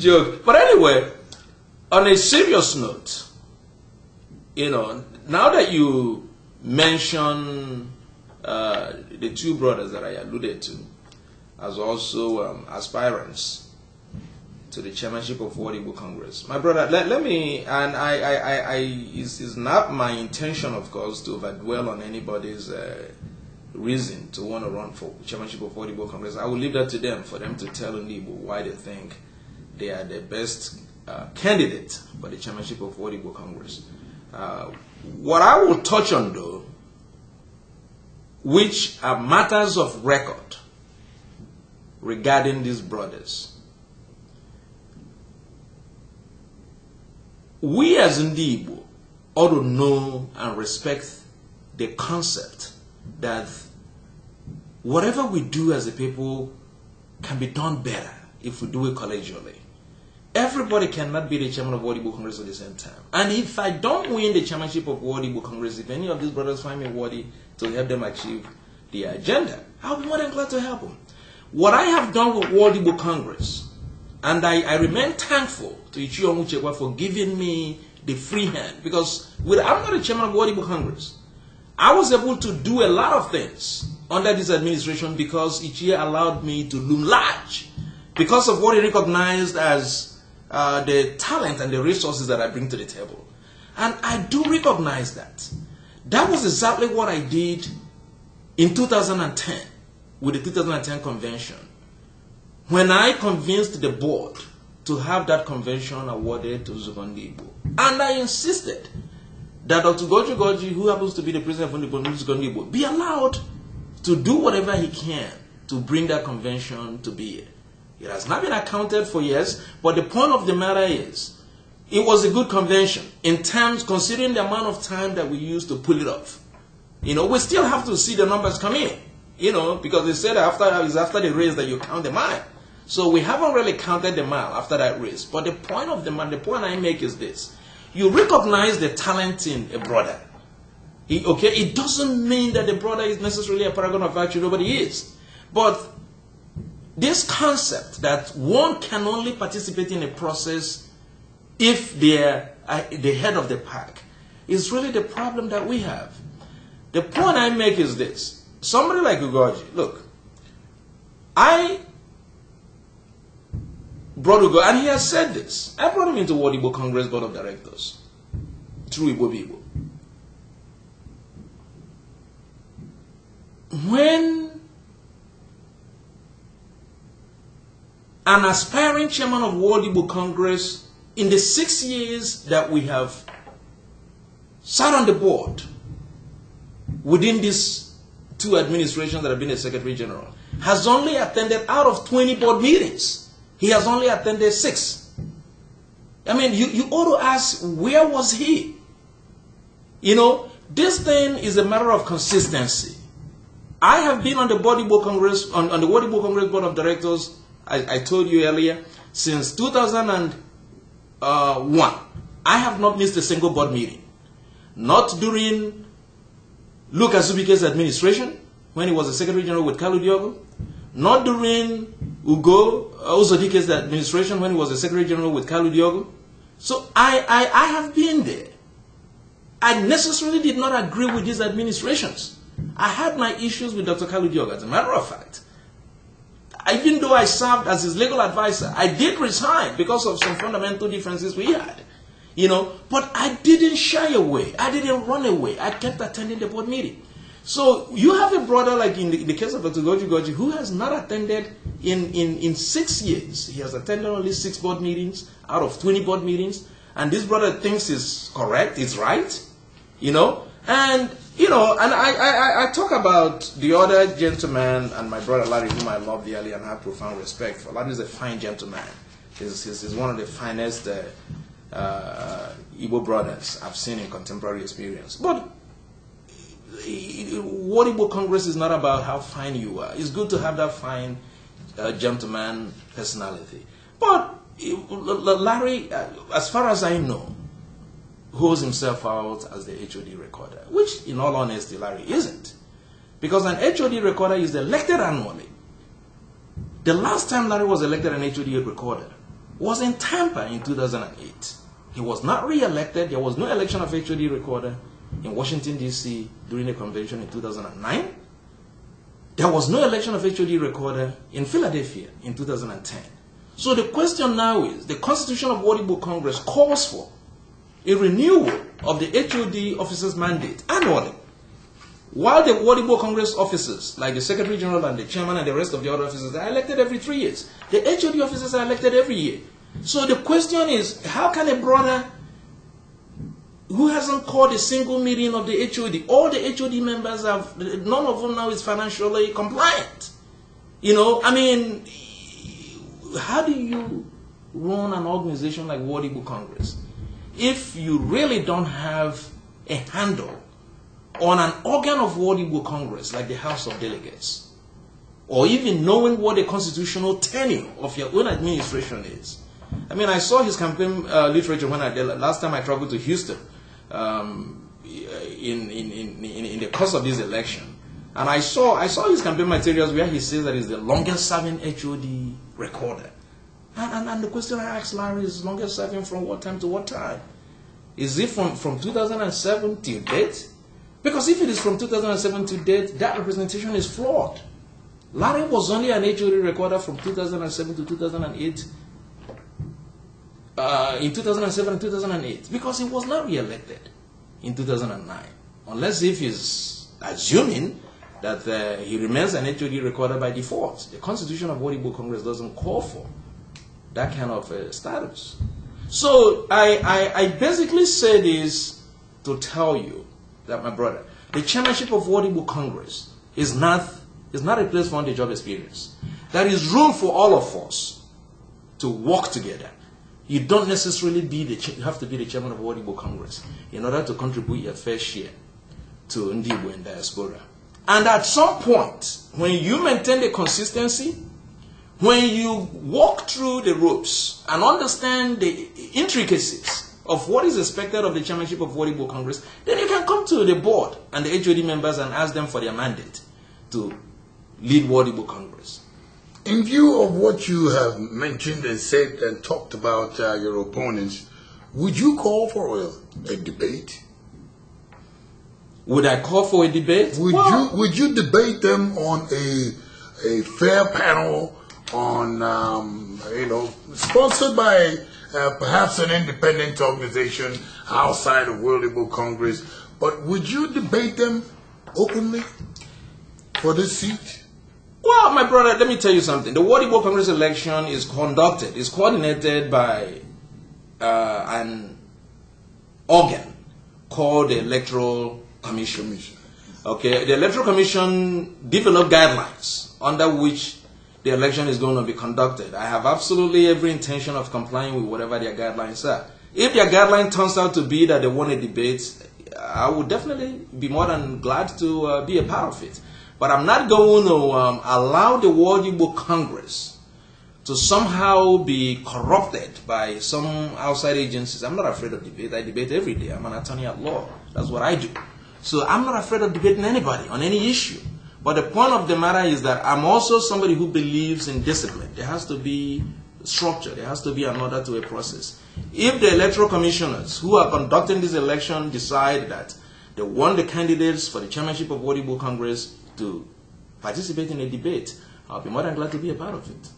Joke. But anyway, on a serious note, now that you mention the two brothers that I alluded to as also aspirants to the chairmanship of World Igbo Congress, my brother, let me, and it's not my intention, of course, to overdwell on anybody's reason to want to run for chairmanship of World Igbo Congress. I will leave that to them, for them to tell Igbo why they think they are the best candidate for the chairmanship of World Igbo Congress. What I will touch on, though, which are matters of record regarding these brothers. We as Igbo ought to know and respect the concept that whatever we do as a people can be done better if we do it collegially. Everybody cannot be the chairman of World Igbo Congress at the same time. And if I don't win the chairmanship of World Igbo Congress, if any of these brothers find me worthy to help them achieve their agenda, I'll be more than glad to help them. What I have done with World Igbo Congress, and I remain thankful to Ichiomu Chekwa for giving me the free hand, because I'm not a chairman of World Igbo Congress. I was able to do a lot of things under this administration because Ichie allowed me to loom large because of what he recognized as the talent and the resources that I bring to the table. And I do recognize that. That was exactly what I did in 2010 with the 2010 convention, when I convinced the board to have that convention awarded to Zugondi Igbo. And I insisted that Dr. Goji, who happens to be the president of Zugondi Igbo, be allowed to do whatever he can to bring that convention to be. It has not been accounted for, yes, but the point of the matter is, it was a good convention in terms, considering the amount of time that we used to pull it off. We still have to see the numbers come in, because they said it's after the race that you count the mile. So we haven't really counted the mile after that race. But the point of the point I make is this: you recognize the talent in a brother. It doesn't mean that the brother is necessarily a paragon of virtue. Nobody is, but this concept that one can only participate in a process if they're the head of the pack is really the problem that we have. The point I make is this: somebody like Ugoji, look, I brought Ugo, and he has said this. I brought him into World Igbo Congress Board of Directors through Igbo Igbo. When an aspiring chairman of World Igbo Congress, in the 6 years that we have sat on the board within these two administrations that have been a Secretary General, has only attended, out of 20 board meetings, he has only attended 6. I mean, you ought to ask, where was he? This thing is a matter of consistency. I have been on the World Igbo Congress, on the World Igbo Congress Board of Directors, I told you earlier, since 2001. I have not missed a single board meeting. Not during Luke Azubike's administration, when he was the Secretary General with Kalu Diogo. Not during Ugo Uzodike's administration, when he was the Secretary General with Kalu Diogo. So I have been there. I necessarily did not agree with these administrations. I had my issues with Dr. Kalu Diogo, as a matter of fact. Even though I served as his legal advisor, I did resign because of some fundamental differences we had. But I didn't shy away. I didn't run away. I kept attending the board meeting. So you have a brother like in the case of Dr. Goji, who has not attended in 6 years. He has attended only 6 board meetings out of 20 board meetings. And this brother thinks is correct, is right. And I talk about the other gentleman and my brother Larry, whom I love dearly and have profound respect for. Larry is a fine gentleman. He's one of the finest Igbo brothers I've seen in contemporary experience. But World Igbo Congress is not about how fine you are. It's good to have that fine gentleman personality. But Larry, as far as I know, holds himself out as the HOD recorder, which in all honesty Larry isn't. Because an HOD recorder is elected annually. The last time Larry was elected an HOD recorder was in Tampa in 2008. He was not re-elected. There was no election of HOD recorder in Washington, D.C. during the convention in 2009. There was no election of HOD recorder in Philadelphia in 2010. So the question now is, the Constitution of World Igbo Congress calls for a renewal of the HOD officers' mandate annually. While the World Igbo Congress officers, like the Secretary General and the Chairman and the rest of the other officers, are elected every 3 years. The HOD officers are elected every year. So the question is, how can a brother who hasn't called a single meeting of the HOD, all the HOD members have, none of them now is financially compliant? You know, I mean, how do you run an organization like World Igbo Congress if you really don't have a handle on an organ of World Igbo Congress like the House of Delegates, or even knowing what the constitutional tenure of your own administration is? I mean, I saw his campaign literature when I did last time I traveled to Houston in the course of this election, and I saw his campaign materials where he says that he's the longest serving HOD recorder. And the question I asked Larry is, longest serving from what time to what time? Is it from 2007 till date? Because if it is from 2007 to date, that representation is flawed. Larry was only an HOD recorder from 2007 to 2008, in 2007 and 2008, because he was not re-elected in 2009. Unless if he's assuming that he remains an HOD recorder by default. The Constitution of World Igbo Congress doesn't call for that kind of status. So I basically say this to tell you that, my brother, the chairmanship of World Igbo Congress is not a place for on-the-job experience. There is room for all of us to work together. You don't necessarily have to be the chairman of World Igbo Congress in order to contribute your fair share to Igbo and diaspora. And at some point, when you maintain the consistency, when you walk through the ropes and understand the intricacies of what is expected of the chairmanship of World Igbo Congress, then you can come to the board and the HOD members and ask them for their mandate to lead World Igbo Congress. In view of what you have mentioned and said and talked about your opponents, would you call for a debate? Would I call for a debate? Would you debate them on a fair panel on sponsored by perhaps an independent organization outside of World Igbo Congress, but would you debate them openly for this seat? Well, my brother, let me tell you something. The World Igbo Congress election is coordinated by an organ called the Electoral Commission. Okay, the Electoral Commission developed guidelines under which the election is going to be conducted. I have absolutely every intention of complying with whatever their guidelines are. If their guideline turns out to be that they want a debate, I would definitely be more than glad to be a part of it. But I'm not going to allow the World Igbo Congress to somehow be corrupted by some outside agencies. I'm not afraid of debate. I debate every day. I'm an attorney at law. That's what I do. So I'm not afraid of debating anybody on any issue. But the point of the matter is that I'm also somebody who believes in discipline. There has to be structure. There has to be an order to a process. If the electoral commissioners who are conducting this election decide that they want the candidates for the chairmanship of World Igbo Congress to participate in a debate, I'll be more than glad to be a part of it.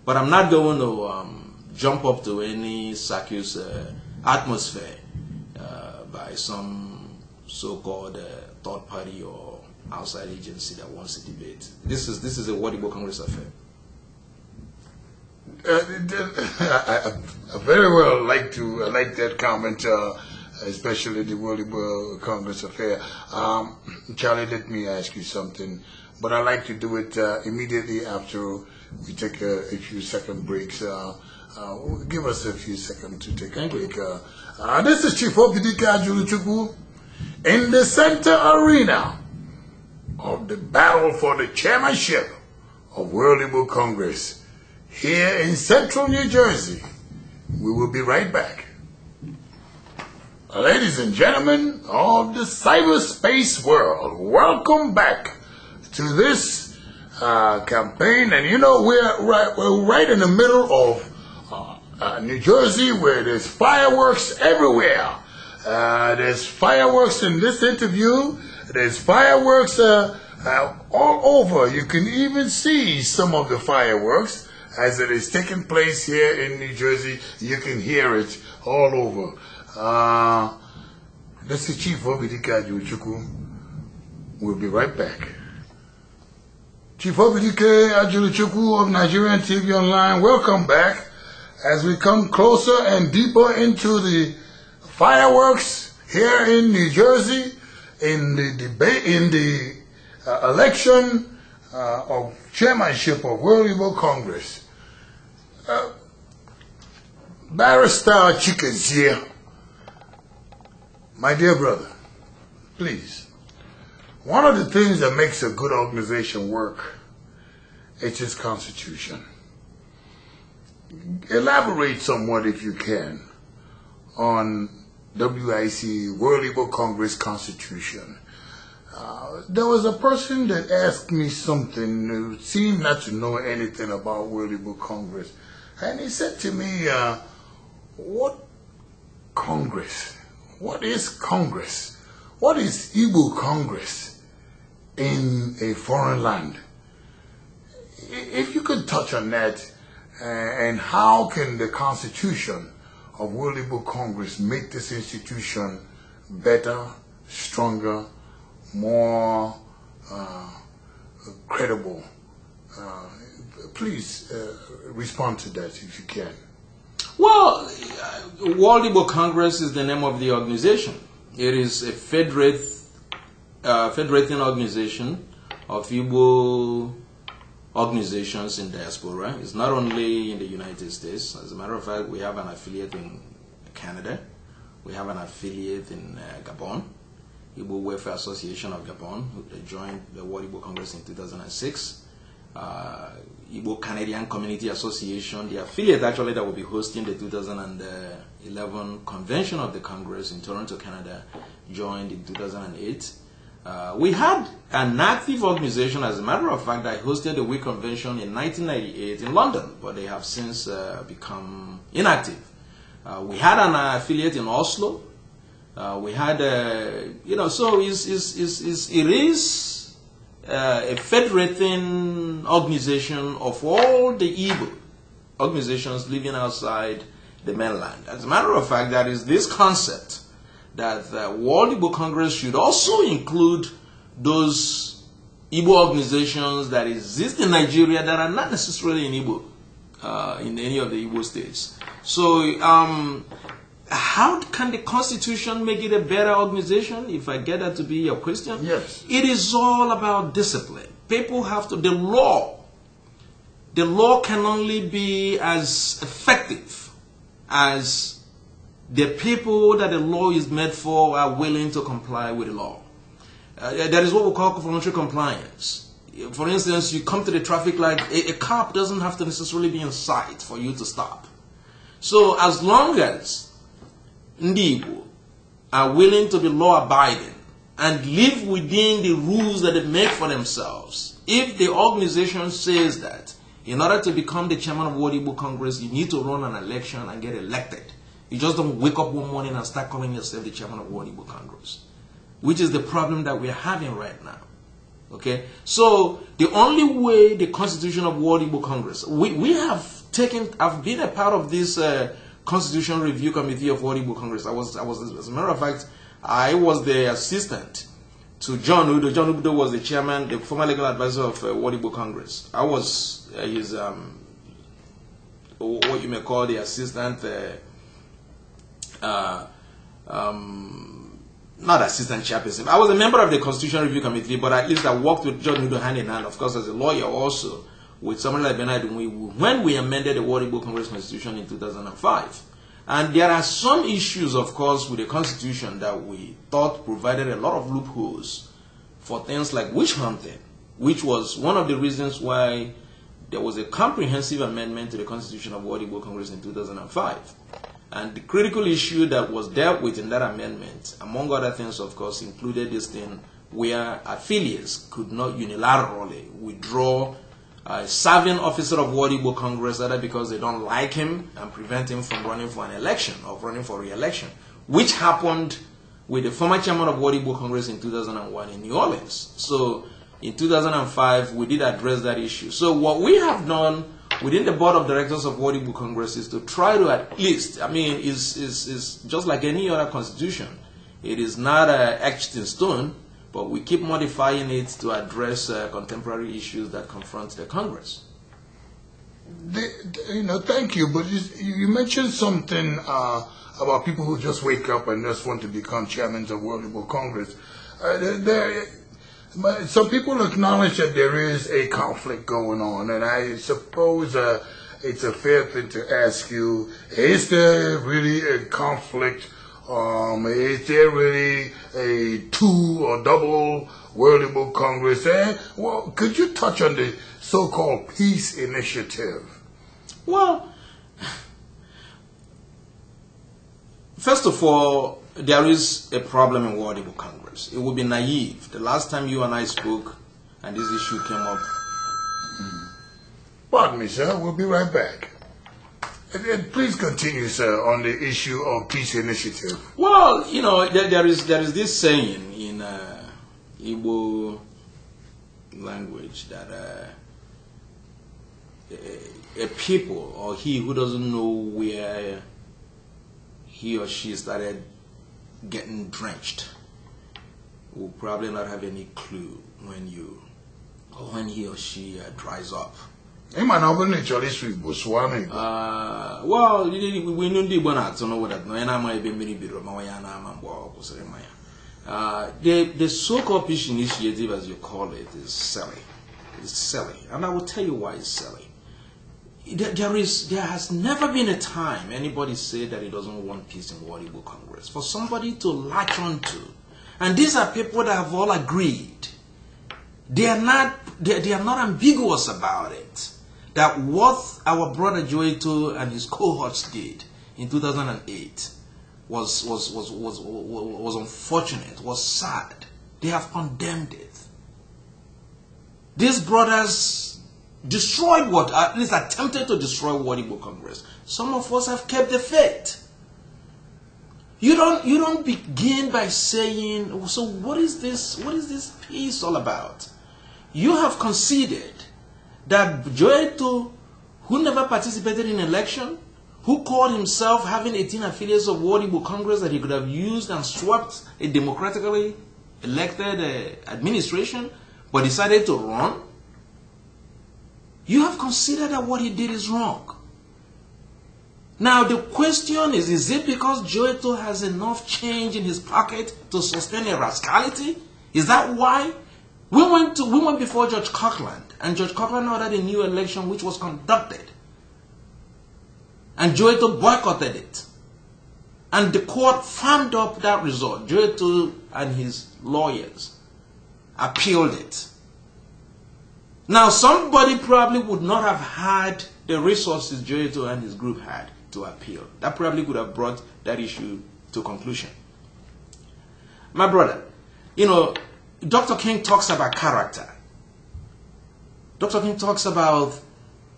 But I'm not going to jump up to any circus atmosphere by some so-called third party or outside agency that wants a debate. This is a World Igbo Congress affair. I very well like that comment, especially the World Igbo Congress affair. Charlie, let me ask you something, but I like to do it immediately after we take a few second breaks. Give us a few seconds to take a break. This is Chief Ajuluchuku in the center arena of the battle for the chairmanship of World Igbo Congress here in central New Jersey. We will be right back. Ladies and gentlemen of the cyberspace world, welcome back to this campaign. And you know, we're right in the middle of New Jersey, where there's fireworks everywhere. There's fireworks in this interview. There's fireworks all over. You can even see some of the fireworks as it is taking place here in New Jersey. You can hear it all over. This is Chief Ajuluchuku. We'll be right back. Chief Ajuluchuku of Nigerian TV Online, welcome back as we come closer and deeper into the fireworks here in New Jersey in the debate, in the election of chairmanship of World Igbo Congress. Barrister Chikezie, my dear brother, please. One of the things that makes a good organization work is its constitution. Elaborate somewhat, if you can, on WIC, World Igbo Congress Constitution. There was a person that asked me something who seemed not to know anything about World Igbo Congress. And he said to me, what Congress? What is Congress? What is Igbo Congress in a foreign land? If you could touch on that, and how can the Constitution of World Igbo Congress make this institution better, stronger, more credible? Please respond to that if you can. Well, World Igbo Congress is the name of the organization. It is a federating organization of Igbo organizations in diaspora. It's not only in the United States. As a matter of fact, we have an affiliate in Canada. We have an affiliate in Gabon, Igbo Welfare Association of Gabon. They joined the World Igbo Congress in 2006. Igbo Canadian Community Association, the affiliate actually that will be hosting the 2011 convention of the Congress in Toronto, Canada, joined in 2008. We had an active organization, as a matter of fact, that hosted the WIC convention in 1998 in London, but they have since become inactive. We had an affiliate in Oslo. We had, so it is a federating organization of all the Igbo organizations living outside the mainland. As a matter of fact, that is this concept that the World Igbo Congress should also include those Igbo organizations that exist in Nigeria that are not necessarily in Igbo, in any of the Igbo states. So, how can the Constitution make it a better organization, if I get that to be your question? Yes. It is all about discipline. People have to, the law can only be as effective as the people that the law is made for are willing to comply with the law. That is what we call voluntary compliance. For instance, you come to the traffic light, a cop doesn't have to necessarily be in sight for you to stop. So as long as Ndi Igbo are willing to be law-abiding and live within the rules that they make for themselves, if the organization says that in order to become the chairman of World Igbo Congress, you need to run an election and get elected, you just don't wake up one morning and start calling yourself the chairman of World Igbo Congress, which is the problem that we are having right now. Okay? So the only way the Constitution of World Igbo Congress, I've been a part of this Constitution Review Committee of World Igbo Congress. I was, as a matter of fact, I was the assistant to John Udo. John Udo was the chairman, the former legal advisor of World Igbo Congress. I was his, what you may call the assistant, not assistant chairperson. I was a member of the Constitution Review Committee, but at least I worked with John Udo hand in hand, of course, as a lawyer also, with somebody like Bernard when we amended the World Igbo Congress Constitution in 2005. And there are some issues, of course, with the Constitution that we thought provided a lot of loopholes for things like witch hunting, which was one of the reasons why there was a comprehensive amendment to the Constitution of World Igbo Congress in 2005. And the critical issue that was dealt with in that amendment, among other things, of course, included this thing where affiliates could not unilaterally withdraw a serving officer of World Igbo Congress, either because they don't like him and prevent him from running for an election or running for re-election, which happened with the former chairman of World Igbo Congress in 2001 in New Orleans. So in 2005, we did address that issue. So what we have done within the board of directors of World Igbo Congress is to try to at least, I mean, is just like any other constitution. It is not etched in stone, but we keep modifying it to address contemporary issues that confront the Congress. Thank you. But you mentioned something about people who just wake up and just want to become chairmen of World Igbo Congress. Some people acknowledge that there is a conflict going on, and I suppose it's a fair thing to ask you, is there really a conflict? Is there really a two or double World Igbo Congress? Well, could you touch on the so-called peace initiative? Well, first of all, there is a problem in World Igbo Congress. It would be naive. The last time you and I spoke and this issue came up. Pardon me, sir. We'll be right back. Please continue, sir, on the issue of peace initiative. Well, there is this saying in Igbo language that a people, or he who doesn't know where he or she started getting drenched, will probably not have any clue when he or she dries up. Well, we know the Igbo na-atụ n'ụwa that no yana ama ebe mmiri bidoro ma ya na ama mgbe ọ kwụsịrị mmanya. The so-called peace initiative, as you call it, is silly. It's silly, and I will tell you why it's silly. There has never been a time anybody said that he doesn't want peace in World Igbo Congress for somebody to latch on to, and these are people that have all agreed. They are not ambiguous about it. That what our brother Joeto and his cohorts did in 2008 was unfortunate, was sad. They have condemned it. These brothers destroyed at least attempted to destroy World Igbo Congress. Some of us have kept the faith. You don't begin by saying, so what is this peace all about? You have conceded that Joeto, who never participated in election, who called himself having 18 affiliates of World Igbo Congress that he could have used and swept a democratically elected administration, but decided to run, you have considered that what he did is wrong. Now the question is it because Joeto has enough change in his pocket to sustain a rascality? Is that why? We went before Judge Coughlin, and Judge Coughlin ordered a new election which was conducted. And Joeto boycotted it. And the court firmed up that result. Joeto and his lawyers appealed it. Now somebody probably would not have had the resources Joeto and his group had to appeal. That probably could have brought that issue to conclusion. My brother, Dr. King talks about character. Dr. King talks about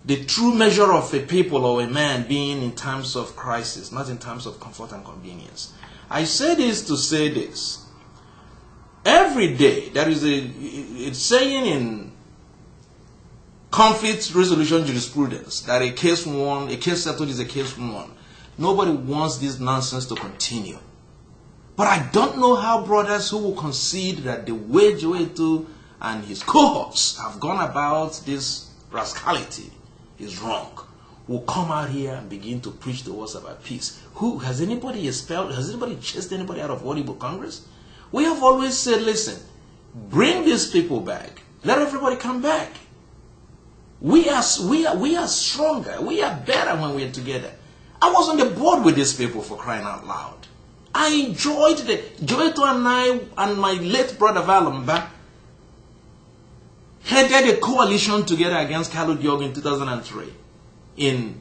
the true measure of a people or a man being in times of crisis, not in times of comfort and convenience. I say this to say this. Every day, there is it's saying in conflict resolution jurisprudence that a case settled is a case won. Nobody wants this nonsense to continue. But I don't know how brothers who will concede that the way Joeto and his cohorts have gone about this rascality is wrong will come out here and begin to preach to us about peace. Has anybody chased anybody out of World Igbo Congress? We have always said, listen, bring these people back. Let everybody come back. We are stronger. We are better when we are together. I was on the board with these people, for crying out loud. I enjoyed Joeto and I and my late brother Valamba headed a coalition together against Kalu Diog in 2003 in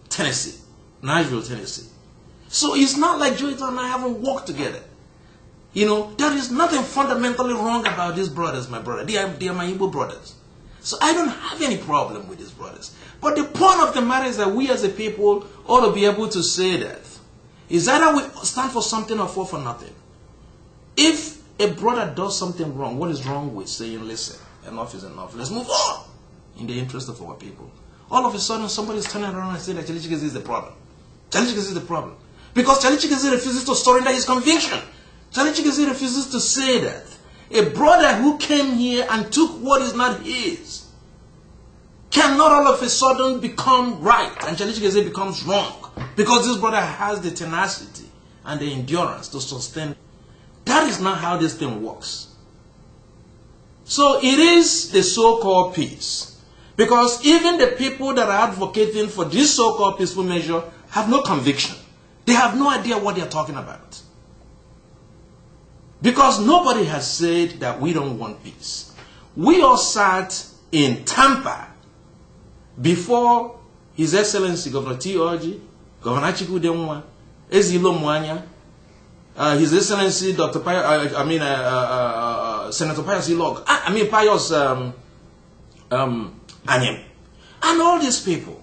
Tennessee, Nashville, Tennessee. So it's not like Joeto and I haven't worked together. There is nothing fundamentally wrong about these brothers, my brother. They are my Igbo brothers. So I don't have any problem with these brothers. But the point of the matter is that we as a people ought to be able to say that. Is either we stand for something or fall for nothing. If a brother does something wrong, what is wrong with saying, listen, enough is enough, let's move on in the interest of our people? All of a sudden, somebody's turning around and saying that Chikezie is the problem. Chikezie is the problem. Because Chikezie refuses to surrender his conviction. Chikezie refuses to say that a brother who came here and took what is not his cannot all of a sudden become right and Chikezie becomes wrong. Because this brother has the tenacity and the endurance to sustain. That is not how this thing works. So it is the so-called peace. Because even the people that are advocating for this so-called peaceful measure have no conviction. They have no idea what they are talking about. Because nobody has said that we don't want peace. We all sat in Tampa before His Excellency Governor T.O.G., Governor Chikezie, Ezilo Mwanya, His Excellency Dr. Senator Pius Ilog, Pius Anyem, and all these people.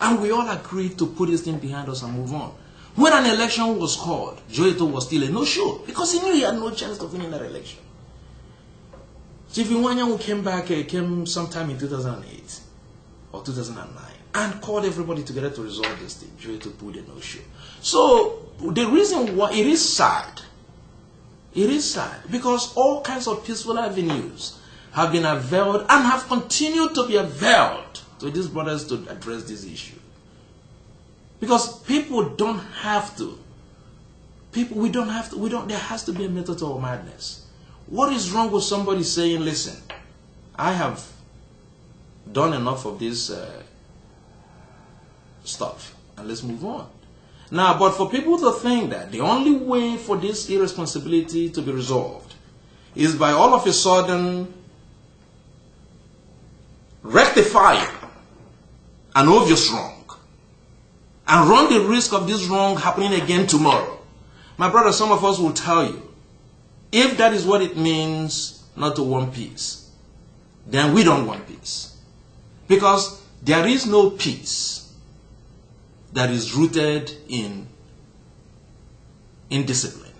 And we all agreed to put this thing behind us and move on. When an election was called, Joeto was still a no-show because he knew he had no chance of winning that election. Chief Iwanya, who came back, came sometime in 2008 or 2009 and called everybody together to resolve this thing. Joeto put a no-show. So the reason why it is sad because all kinds of peaceful avenues have been availed and have continued to be availed to these brothers to address this issue. Because people don't have to. There has to be a method to our madness. What is wrong with somebody saying, listen, I have done enough of this stuff and let's move on. Now, but for people to think that the only way for this irresponsibility to be resolved is by all of a sudden rectifying an obvious wrong and run the risk of this wrong happening again tomorrow. My brother, some of us will tell you, if that is what it means not to want peace, then we don't want peace. Because there is no peace that is rooted in discipline.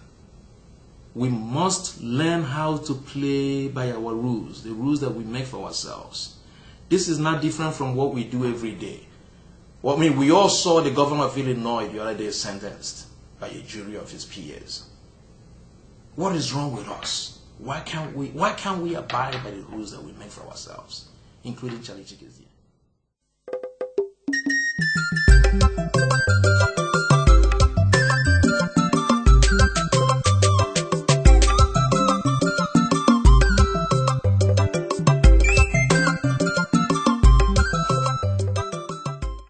We must learn how to play by our rules, the rules that we make for ourselves. This is not different from what we do every day. Well, I mean, we all saw the governor of Illinois the other day sentenced by a jury of his peers. What is wrong with us? Why can't we abide by the rules that we make for ourselves, including Chikezie?